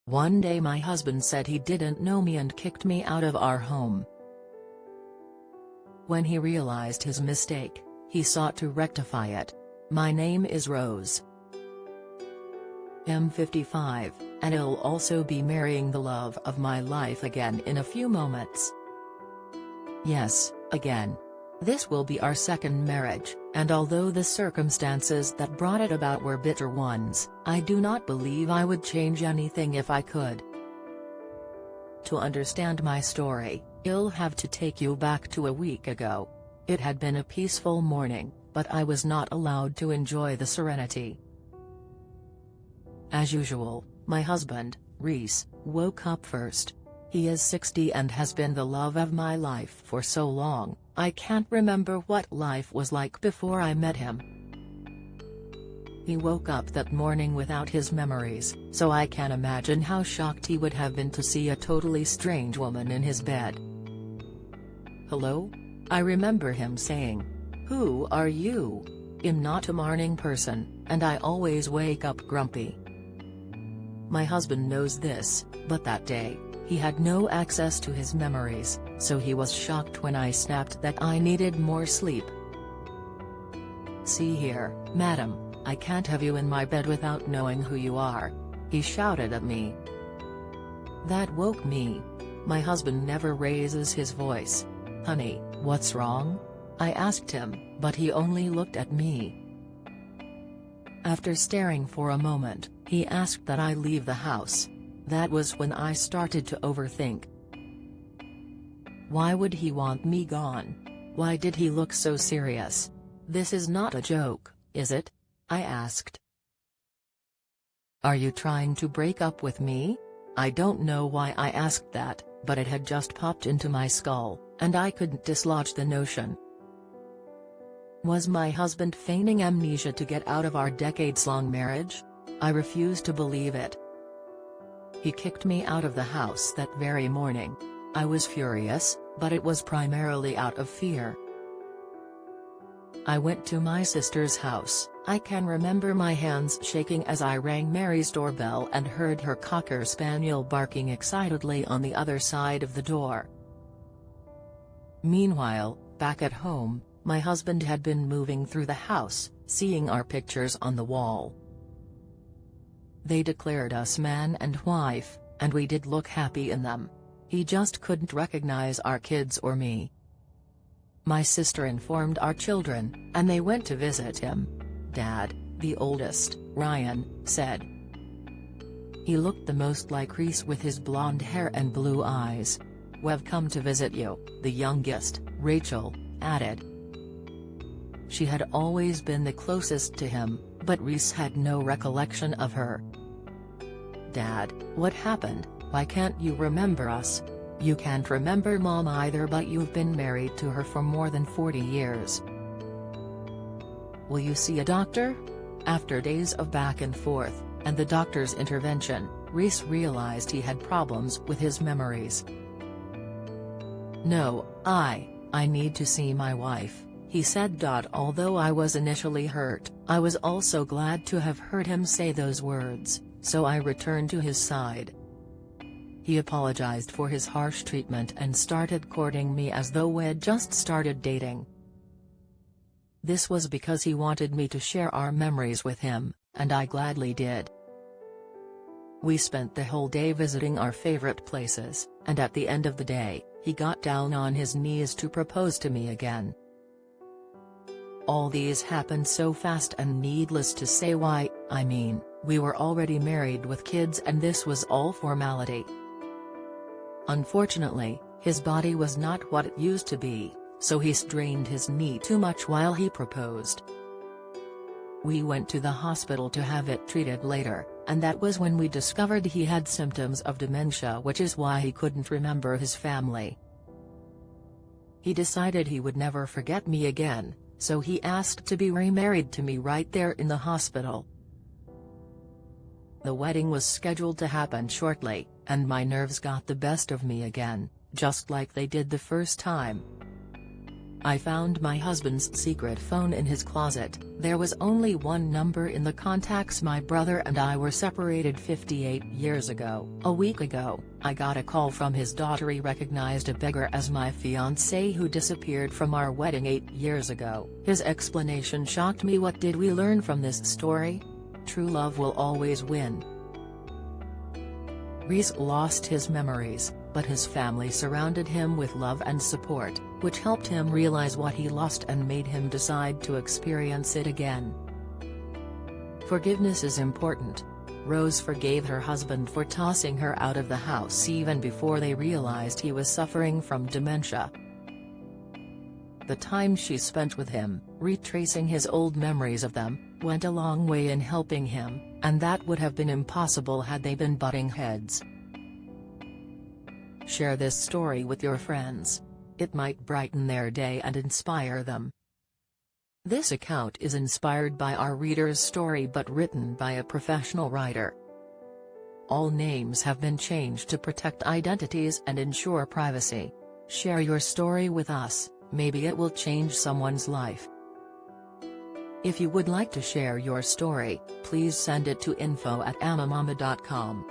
One day my husband said he didn't know me and kicked me out of our home. When he realized his mistake, he sought to rectify it. My name is Rose. I'm 55, and I'll also be marrying the love of my life again in a few moments. Yes, again. This will be our second marriage, and although the circumstances that brought it about were bitter ones, I do not believe I would change anything if I could. To understand my story, I'll have to take you back to a week ago. It had been a peaceful morning, but I was not allowed to enjoy the serenity. As usual, my husband, Reese, woke up first. He is 60 and has been the love of my life for so long, I can't remember what life was like before I met him. He woke up that morning without his memories, so I can imagine how shocked he would have been to see a totally strange woman in his bed. "Hello?" I remember him saying. "Who are you? I'm not a morning person, and I always wake up grumpy." My husband knows this, but that day, he had no access to his memories, so he was shocked when I snapped that I needed more sleep. "See here, madam, I can't have you in my bed without knowing who you are," he shouted at me. That woke me. My husband never raises his voice. "Honey, what's wrong?" I asked him, but he only looked at me. After staring for a moment, he asked that I leave the house. That was when I started to overthink. Why would he want me gone? Why did he look so serious? "This is not a joke, is it?" I asked. "Are you trying to break up with me?" I don't know why I asked that, but it had just popped into my skull, and I couldn't dislodge the notion. Was my husband feigning amnesia to get out of our decades-long marriage? I refused to believe it. He kicked me out of the house that very morning. I was furious, but it was primarily out of fear. I went to my sister's house. I can remember my hands shaking as I rang Mary's doorbell and heard her Cocker Spaniel barking excitedly on the other side of the door. Meanwhile, back at home, my husband had been moving through the house, seeing our pictures on the wall. They declared us man and wife, and we did look happy in them. He just couldn't recognize our kids or me. My sister informed our children, and they went to visit him. Dad, the oldest, Ryan, said. He looked the most like Reese with his blonde hair and blue eyes. "We've come to visit you," the youngest, Rachel, added. She had always been the closest to him, but Reese had no recollection of her. "Dad, what happened? Why can't you remember us? You can't remember Mom either, but you've been married to her for more than 40 years. Will you see a doctor?" After days of back and forth, and the doctor's intervention, Reese realized he had problems with his memories. "No, I need to see my wife," he said. Although I was initially hurt, I was also glad to have heard him say those words, so I returned to his side. He apologized for his harsh treatment and started courting me as though we'd just started dating. This was because he wanted me to share our memories with him, and I gladly did. We spent the whole day visiting our favorite places, and at the end of the day, he got down on his knees to propose to me again. All these happened so fast, and needless to say we were already married with kids, and this was all formality. Unfortunately, his body was not what it used to be, so he strained his knee too much while he proposed. We went to the hospital to have it treated later, and that was when we discovered he had symptoms of dementia, which is why he couldn't remember his family. He decided he would never forget me again, so he asked to be remarried to me right there in the hospital. The wedding was scheduled to happen shortly, and my nerves got the best of me again, just like they did the first time. I found my husband's secret phone in his closet. There was only one number in the contacts. My brother and I were separated 58 years ago. A week ago, I got a call from his daughter. He recognized a beggar as my fiancé who disappeared from our wedding 8 years ago. His explanation shocked me. What did we learn from this story? True love will always win. Reese lost his memories, but his family surrounded him with love and support, which helped him realize what he lost and made him decide to experience it again. Forgiveness is important. Rose forgave her husband for tossing her out of the house even before they realized he was suffering from dementia. The time she spent with him, retracing his old memories of them, went a long way in helping him, and that would have been impossible had they been butting heads. Share this story with your friends. It might brighten their day and inspire them. This account is inspired by our reader's story but written by a professional writer. All names have been changed to protect identities and ensure privacy. Share your story with us, maybe it will change someone's life. If you would like to share your story, please send it to info@amamama.com.